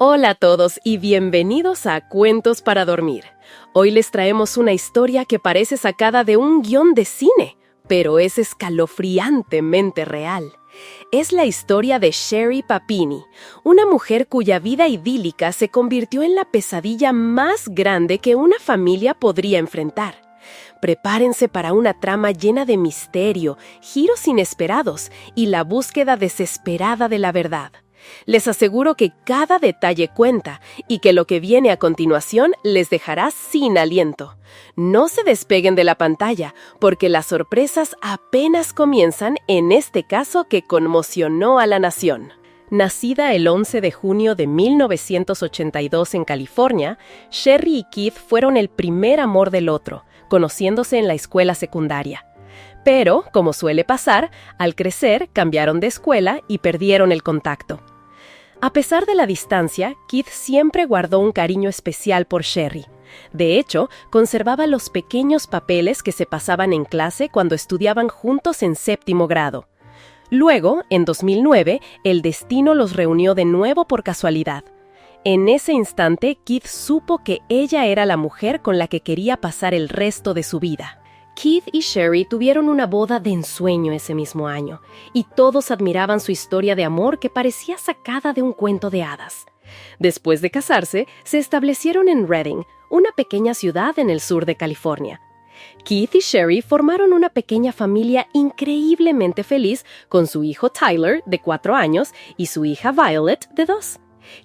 Hola a todos y bienvenidos a Cuentos para Dormir. Hoy les traemos una historia que parece sacada de un guión de cine, pero es escalofriantemente real. Es la historia de Sherry Papini, una mujer cuya vida idílica se convirtió en la pesadilla más grande que una familia podría enfrentar. Prepárense para una trama llena de misterio, giros inesperados y la búsqueda desesperada de la verdad. Les aseguro que cada detalle cuenta y que lo que viene a continuación les dejará sin aliento. No se despeguen de la pantalla, porque las sorpresas apenas comienzan en este caso que conmocionó a la nación. Nacida el 11 de junio de 1982 en California, Sherry y Keith fueron el primer amor del otro, conociéndose en la escuela secundaria. Pero, como suele pasar, al crecer cambiaron de escuela y perdieron el contacto. A pesar de la distancia, Keith siempre guardó un cariño especial por Sherry. De hecho, conservaba los pequeños papeles que se pasaban en clase cuando estudiaban juntos en séptimo grado. Luego, en 2009, el destino los reunió de nuevo por casualidad. En ese instante, Keith supo que ella era la mujer con la que quería pasar el resto de su vida. Keith y Sherry tuvieron una boda de ensueño ese mismo año, y todos admiraban su historia de amor que parecía sacada de un cuento de hadas. Después de casarse, se establecieron en Redding, una pequeña ciudad en el sur de California. Keith y Sherry formaron una pequeña familia increíblemente feliz con su hijo Tyler, de 4 años, y su hija Violet, de 2.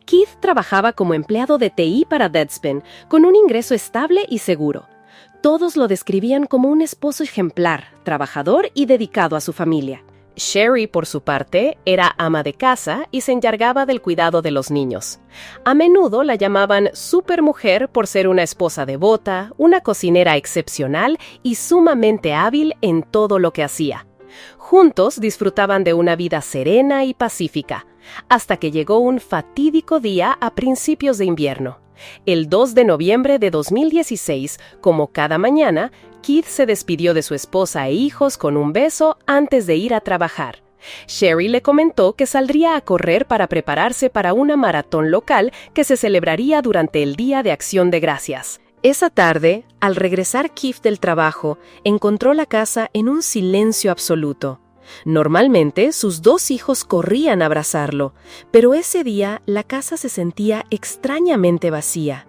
Keith trabajaba como empleado de TI para Deadspin, con un ingreso estable y seguro. Todos lo describían como un esposo ejemplar, trabajador y dedicado a su familia. Sherry, por su parte, era ama de casa y se encargaba del cuidado de los niños. A menudo la llamaban supermujer por ser una esposa devota, una cocinera excepcional y sumamente hábil en todo lo que hacía. Juntos disfrutaban de una vida serena y pacífica, hasta que llegó un fatídico día a principios de invierno. El 2 de noviembre de 2016, como cada mañana, Keith se despidió de su esposa e hijos con un beso antes de ir a trabajar. Sherry le comentó que saldría a correr para prepararse para una maratón local que se celebraría durante el Día de Acción de Gracias. Esa tarde, al regresar Keith del trabajo, encontró la casa en un silencio absoluto. Normalmente, sus 2 hijos corrían a abrazarlo, pero ese día la casa se sentía extrañamente vacía.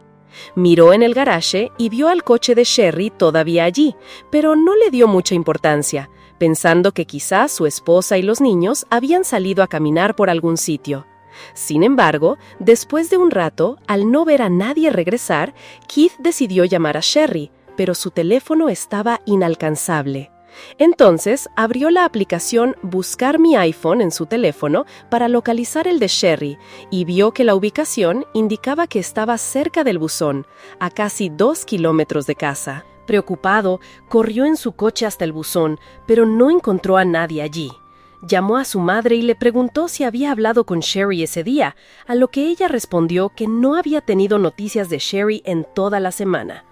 Miró en el garaje y vio al coche de Sherry todavía allí, pero no le dio mucha importancia, pensando que quizás su esposa y los niños habían salido a caminar por algún sitio. Sin embargo, después de un rato, al no ver a nadie regresar, Keith decidió llamar a Sherry, pero su teléfono estaba inalcanzable. Entonces, abrió la aplicación Buscar mi iPhone en su teléfono para localizar el de Sherry y vio que la ubicación indicaba que estaba cerca del buzón, a casi 2 kilómetros de casa. Preocupado, corrió en su coche hasta el buzón, pero no encontró a nadie allí. Llamó a su madre y le preguntó si había hablado con Sherry ese día, a lo que ella respondió que no había tenido noticias de Sherry en toda la semana.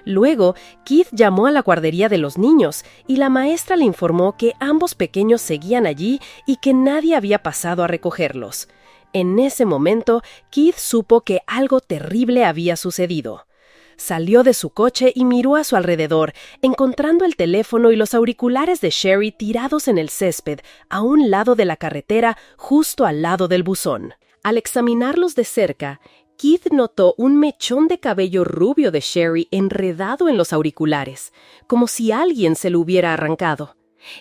Luego, Keith llamó a la guardería de los niños y la maestra le informó que ambos pequeños seguían allí y que nadie había pasado a recogerlos. En ese momento, Keith supo que algo terrible había sucedido. Salió de su coche y miró a su alrededor, encontrando el teléfono y los auriculares de Sherry tirados en el césped, a un lado de la carretera, justo al lado del buzón. Al examinarlos de cerca, Keith notó un mechón de cabello rubio de Sherry enredado en los auriculares, como si alguien se lo hubiera arrancado.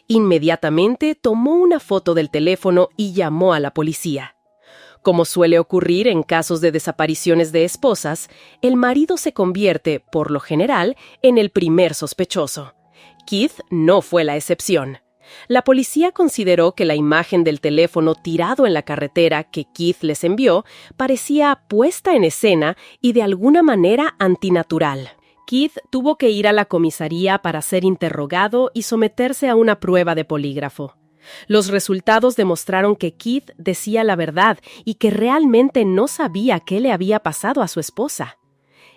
Inmediatamente tomó una foto del teléfono y llamó a la policía. Como suele ocurrir en casos de desapariciones de esposas, el marido se convierte, por lo general, en el primer sospechoso. Keith no fue la excepción. La policía consideró que la imagen del teléfono tirado en la carretera que Keith les envió parecía puesta en escena y de alguna manera antinatural. Keith tuvo que ir a la comisaría para ser interrogado y someterse a una prueba de polígrafo. Los resultados demostraron que Keith decía la verdad y que realmente no sabía qué le había pasado a su esposa.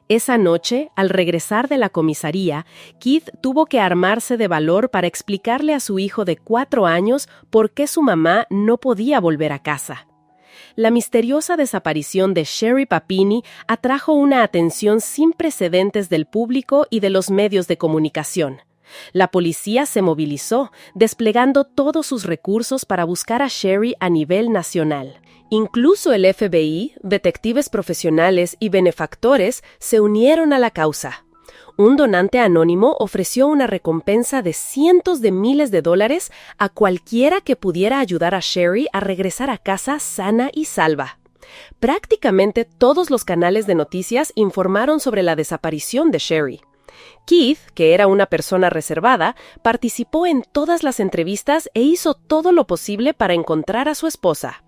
Esa noche, al regresar de la comisaría, Keith tuvo que armarse de valor para explicarle a su hijo de 4 años por qué su mamá no podía volver a casa. La misteriosa desaparición de Sherry Papini atrajo una atención sin precedentes del público y de los medios de comunicación. La policía se movilizó, desplegando todos sus recursos para buscar a Sherry a nivel nacional. Incluso el FBI, detectives profesionales y benefactores se unieron a la causa. Un donante anónimo ofreció una recompensa de cientos de miles de dólares a cualquiera que pudiera ayudar a Sherry a regresar a casa sana y salva. Prácticamente todos los canales de noticias informaron sobre la desaparición de Sherry. Keith, que era una persona reservada, participó en todas las entrevistas e hizo todo lo posible para encontrar a su esposa.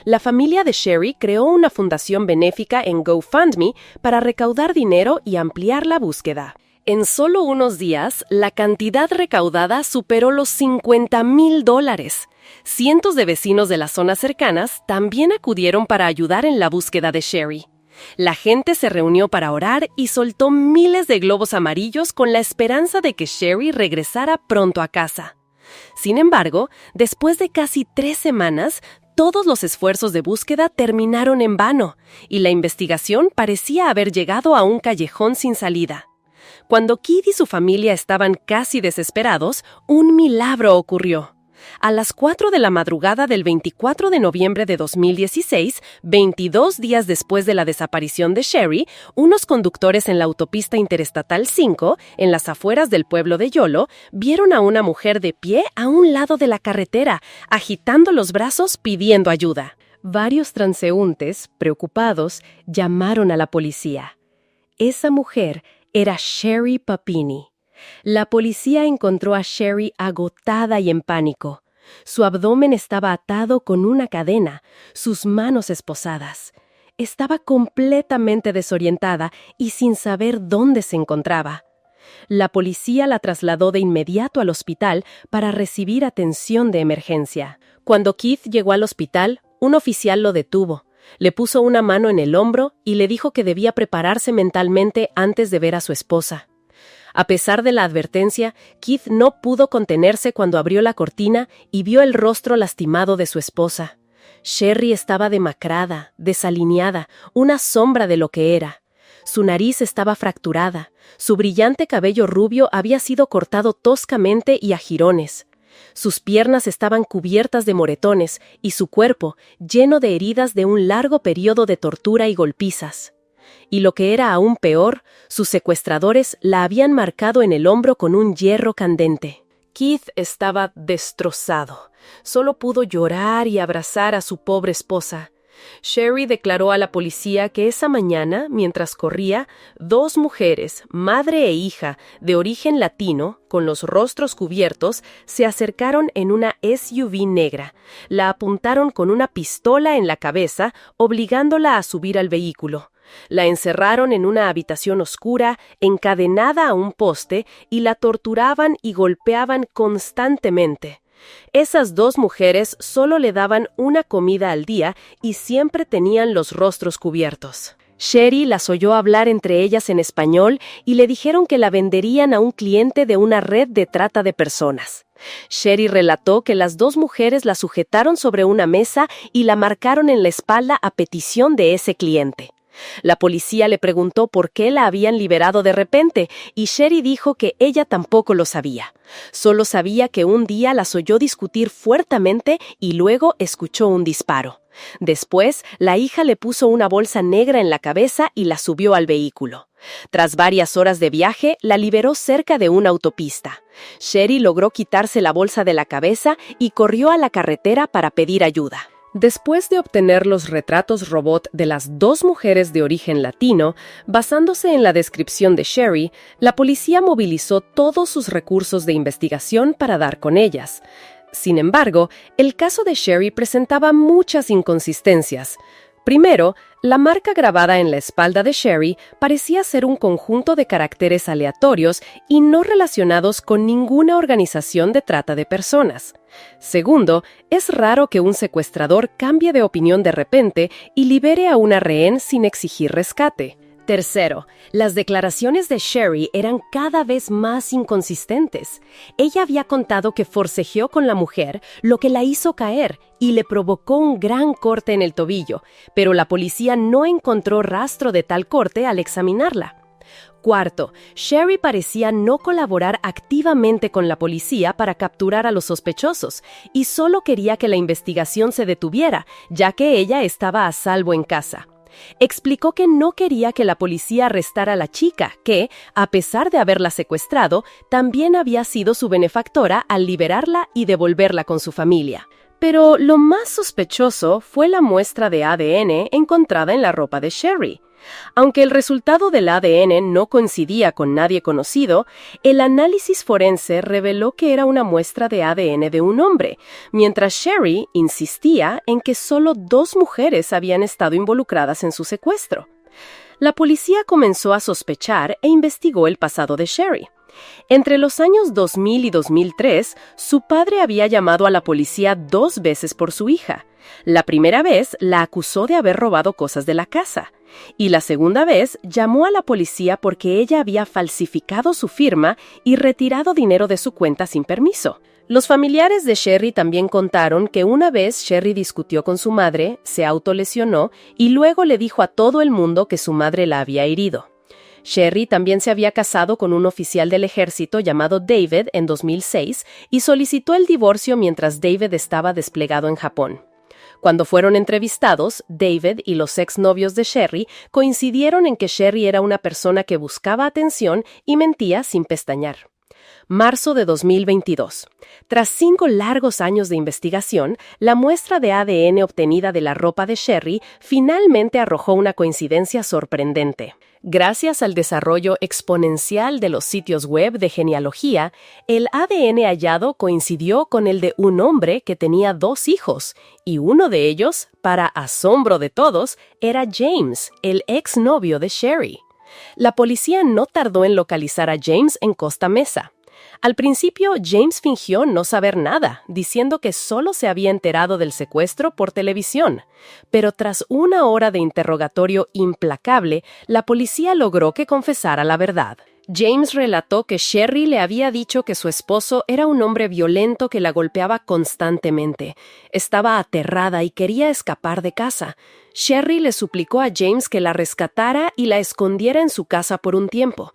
La familia de Sherry creó una fundación benéfica en GoFundMe para recaudar dinero y ampliar la búsqueda. En solo unos días, la cantidad recaudada superó los $50,000. Cientos de vecinos de las zonas cercanas también acudieron para ayudar en la búsqueda de Sherry. La gente se reunió para orar y soltó miles de globos amarillos con la esperanza de que Sherry regresara pronto a casa. Sin embargo, después de casi 3 semanas, todos los esfuerzos de búsqueda terminaron en vano, y la investigación parecía haber llegado a un callejón sin salida. Cuando Keith y su familia estaban casi desesperados, un milagro ocurrió. A las 4 de la madrugada del 24 de noviembre de 2016, 22 días después de la desaparición de Sherry, unos conductores en la autopista Interestatal 5, en las afueras del pueblo de Yolo, vieron a una mujer de pie a un lado de la carretera, agitando los brazos pidiendo ayuda. Varios transeúntes, preocupados, llamaron a la policía. Esa mujer era Sherry Papini. La policía encontró a Sherry agotada y en pánico. Su abdomen estaba atado con una cadena, sus manos esposadas. Estaba completamente desorientada y sin saber dónde se encontraba. La policía la trasladó de inmediato al hospital para recibir atención de emergencia. Cuando Keith llegó al hospital, un oficial lo detuvo. Le puso una mano en el hombro y le dijo que debía prepararse mentalmente antes de ver a su esposa. A pesar de la advertencia, Keith no pudo contenerse cuando abrió la cortina y vio el rostro lastimado de su esposa. Sherry estaba demacrada, desalineada, una sombra de lo que era. Su nariz estaba fracturada, su brillante cabello rubio había sido cortado toscamente y a jirones. Sus piernas estaban cubiertas de moretones y su cuerpo lleno de heridas de un largo periodo de tortura y golpizas. Y lo que era aún peor, sus secuestradores la habían marcado en el hombro con un hierro candente. Keith estaba destrozado. Solo pudo llorar y abrazar a su pobre esposa. Sherry declaró a la policía que esa mañana, mientras corría, 2 mujeres, madre e hija, de origen latino, con los rostros cubiertos, se acercaron en una SUV negra. La apuntaron con una pistola en la cabeza, obligándola a subir al vehículo. La encerraron en una habitación oscura, encadenada a un poste, y la torturaban y golpeaban constantemente. Esas 2 mujeres solo le daban una comida al día y siempre tenían los rostros cubiertos. Sherry las oyó hablar entre ellas en español y le dijeron que la venderían a un cliente de una red de trata de personas. Sherry relató que las 2 mujeres la sujetaron sobre una mesa y la marcaron en la espalda a petición de ese cliente. La policía le preguntó por qué la habían liberado de repente y Sherry dijo que ella tampoco lo sabía. Solo sabía que un día las oyó discutir fuertemente y luego escuchó un disparo. Después, la hija le puso una bolsa negra en la cabeza y la subió al vehículo. Tras varias horas de viaje, la liberó cerca de una autopista. Sherry logró quitarse la bolsa de la cabeza y corrió a la carretera para pedir ayuda. Después de obtener los retratos robot de las 2 mujeres de origen latino, basándose en la descripción de Sherry, la policía movilizó todos sus recursos de investigación para dar con ellas. Sin embargo, el caso de Sherry presentaba muchas inconsistencias. Primero, la marca grabada en la espalda de Sherry parecía ser un conjunto de caracteres aleatorios y no relacionados con ninguna organización de trata de personas. Segundo, es raro que un secuestrador cambie de opinión de repente y libere a una rehén sin exigir rescate. Tercero, las declaraciones de Sherry eran cada vez más inconsistentes. Ella había contado que forcejeó con la mujer, lo que la hizo caer y le provocó un gran corte en el tobillo, pero la policía no encontró rastro de tal corte al examinarla. Cuarto, Sherry parecía no colaborar activamente con la policía para capturar a los sospechosos y solo quería que la investigación se detuviera, ya que ella estaba a salvo en casa. Explicó que no quería que la policía arrestara a la chica, que, a pesar de haberla secuestrado, también había sido su benefactora al liberarla y devolverla con su familia. Pero lo más sospechoso fue la muestra de ADN encontrada en la ropa de Sherry. Aunque el resultado del ADN no coincidía con nadie conocido, el análisis forense reveló que era una muestra de ADN de un hombre, mientras Sherry insistía en que solo 2 mujeres habían estado involucradas en su secuestro. La policía comenzó a sospechar e investigó el pasado de Sherry. Entre los años 2000 y 2003, su padre había llamado a la policía 2 veces por su hija. La primera vez la acusó de haber robado cosas de la casa, y la segunda vez llamó a la policía porque ella había falsificado su firma y retirado dinero de su cuenta sin permiso. Los familiares de Sherry también contaron que una vez Sherry discutió con su madre, se autolesionó y luego le dijo a todo el mundo que su madre la había herido. Sherry también se había casado con un oficial del ejército llamado David en 2006 y solicitó el divorcio mientras David estaba desplegado en Japón. Cuando fueron entrevistados, David y los exnovios de Sherry coincidieron en que Sherry era una persona que buscaba atención y mentía sin pestañear. Marzo de 2022. Tras 5 largos años de investigación, la muestra de ADN obtenida de la ropa de Sherry finalmente arrojó una coincidencia sorprendente. Gracias al desarrollo exponencial de los sitios web de genealogía, el ADN hallado coincidió con el de un hombre que tenía 2 hijos, y uno de ellos, para asombro de todos, era James, el exnovio de Sherry. La policía no tardó en localizar a James en Costa Mesa. Al principio, James fingió no saber nada, diciendo que solo se había enterado del secuestro por televisión. Pero tras 1 hora de interrogatorio implacable, la policía logró que confesara la verdad. James relató que Sherry le había dicho que su esposo era un hombre violento que la golpeaba constantemente. Estaba aterrada y quería escapar de casa. Sherry le suplicó a James que la rescatara y la escondiera en su casa por un tiempo.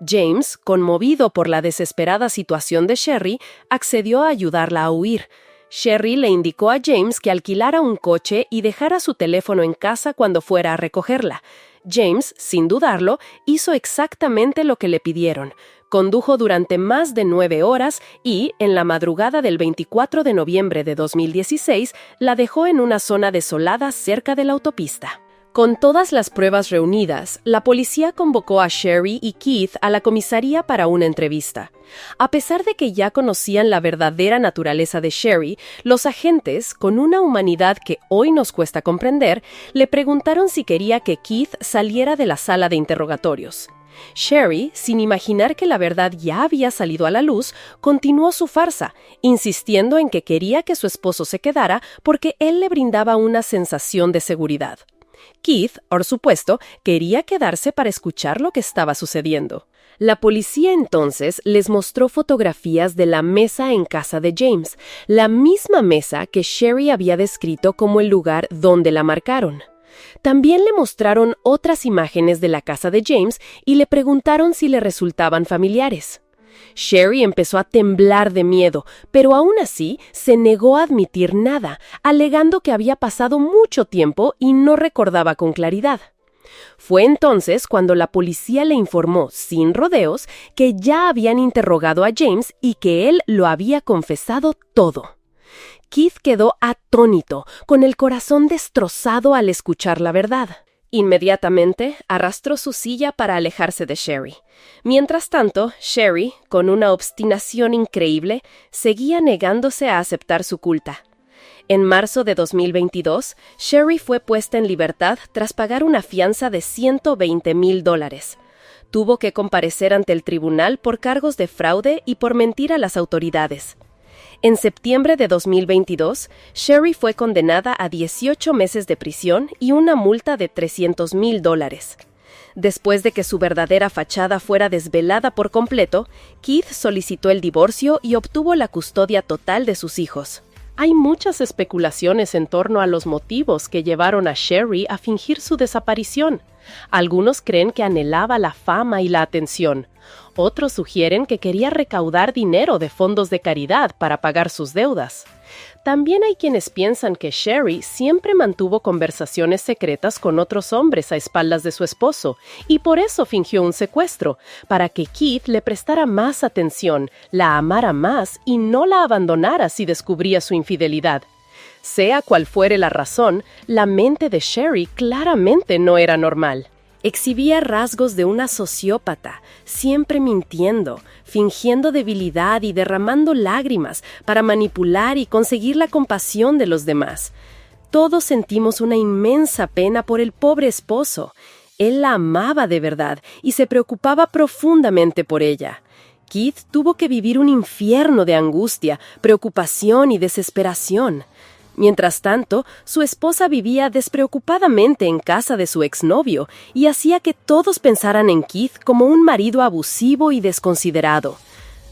James, conmovido por la desesperada situación de Sherry, accedió a ayudarla a huir. Sherry le indicó a James que alquilara un coche y dejara su teléfono en casa cuando fuera a recogerla. James, sin dudarlo, hizo exactamente lo que le pidieron. Condujo durante más de 9 horas y, en la madrugada del 24 de noviembre de 2016, la dejó en una zona desolada cerca de la autopista. Con todas las pruebas reunidas, la policía convocó a Sherry y Keith a la comisaría para una entrevista. A pesar de que ya conocían la verdadera naturaleza de Sherry, los agentes, con una humanidad que hoy nos cuesta comprender, le preguntaron si quería que Keith saliera de la sala de interrogatorios. Sherry, sin imaginar que la verdad ya había salido a la luz, continuó su farsa, insistiendo en que quería que su esposo se quedara porque él le brindaba una sensación de seguridad. Keith, por supuesto, quería quedarse para escuchar lo que estaba sucediendo. La policía entonces les mostró fotografías de la mesa en casa de James, la misma mesa que Sherry había descrito como el lugar donde la marcaron. También le mostraron otras imágenes de la casa de James y le preguntaron si le resultaban familiares. Sherry empezó a temblar de miedo, pero aún así se negó a admitir nada, alegando que había pasado mucho tiempo y no recordaba con claridad. Fue entonces cuando la policía le informó, sin rodeos, que ya habían interrogado a James y que él lo había confesado todo. Keith quedó atónito, con el corazón destrozado al escuchar la verdad. Inmediatamente arrastró su silla para alejarse de Sherry. Mientras tanto, Sherry, con una obstinación increíble, seguía negándose a aceptar su culpa. En marzo de 2022, Sherry fue puesta en libertad tras pagar una fianza de $120,000. Tuvo que comparecer ante el tribunal por cargos de fraude y por mentir a las autoridades. En septiembre de 2022, Sherry fue condenada a 18 meses de prisión y una multa de $300,000. Después de que su verdadera fachada fuera desvelada por completo, Keith solicitó el divorcio y obtuvo la custodia total de sus hijos. Hay muchas especulaciones en torno a los motivos que llevaron a Sherry a fingir su desaparición. Algunos creen que anhelaba la fama y la atención. Otros sugieren que quería recaudar dinero de fondos de caridad para pagar sus deudas. También hay quienes piensan que Sherry siempre mantuvo conversaciones secretas con otros hombres a espaldas de su esposo y por eso fingió un secuestro, para que Keith le prestara más atención, la amara más y no la abandonara si descubría su infidelidad. Sea cual fuere la razón, la mente de Sherry claramente no era normal. Exhibía rasgos de una sociópata, siempre mintiendo, fingiendo debilidad y derramando lágrimas para manipular y conseguir la compasión de los demás. Todos sentimos una inmensa pena por el pobre esposo. Él la amaba de verdad y se preocupaba profundamente por ella. Keith tuvo que vivir un infierno de angustia, preocupación y desesperación. Mientras tanto, su esposa vivía despreocupadamente en casa de su exnovio y hacía que todos pensaran en Keith como un marido abusivo y desconsiderado.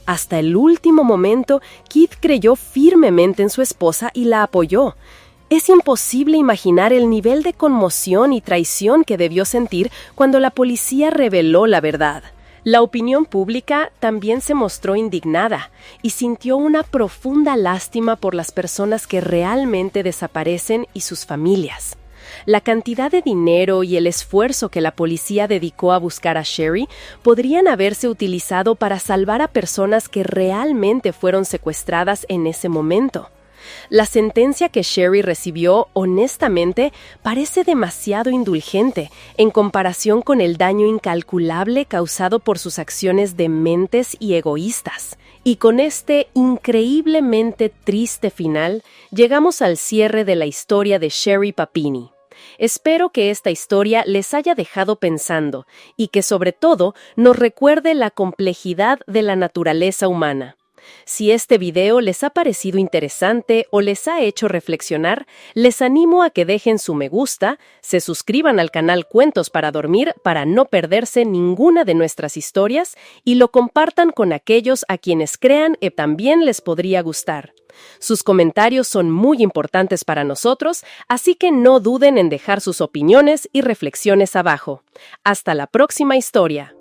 Hasta el último momento, Keith creyó firmemente en su esposa y la apoyó. Es imposible imaginar el nivel de conmoción y traición que debió sentir cuando la policía reveló la verdad. La opinión pública también se mostró indignada y sintió una profunda lástima por las personas que realmente desaparecen y sus familias. La cantidad de dinero y el esfuerzo que la policía dedicó a buscar a Sherry podrían haberse utilizado para salvar a personas que realmente fueron secuestradas en ese momento. La sentencia que Sherry recibió, honestamente, parece demasiado indulgente en comparación con el daño incalculable causado por sus acciones dementes y egoístas. Y con este increíblemente triste final, llegamos al cierre de la historia de Sherry Papini. Espero que esta historia les haya dejado pensando y que, sobre todo, nos recuerde la complejidad de la naturaleza humana. Si este video les ha parecido interesante o les ha hecho reflexionar, les animo a que dejen su me gusta, se suscriban al canal Cuentos para Dormir para no perderse ninguna de nuestras historias y lo compartan con aquellos a quienes crean que también les podría gustar. Sus comentarios son muy importantes para nosotros, así que no duden en dejar sus opiniones y reflexiones abajo. Hasta la próxima historia.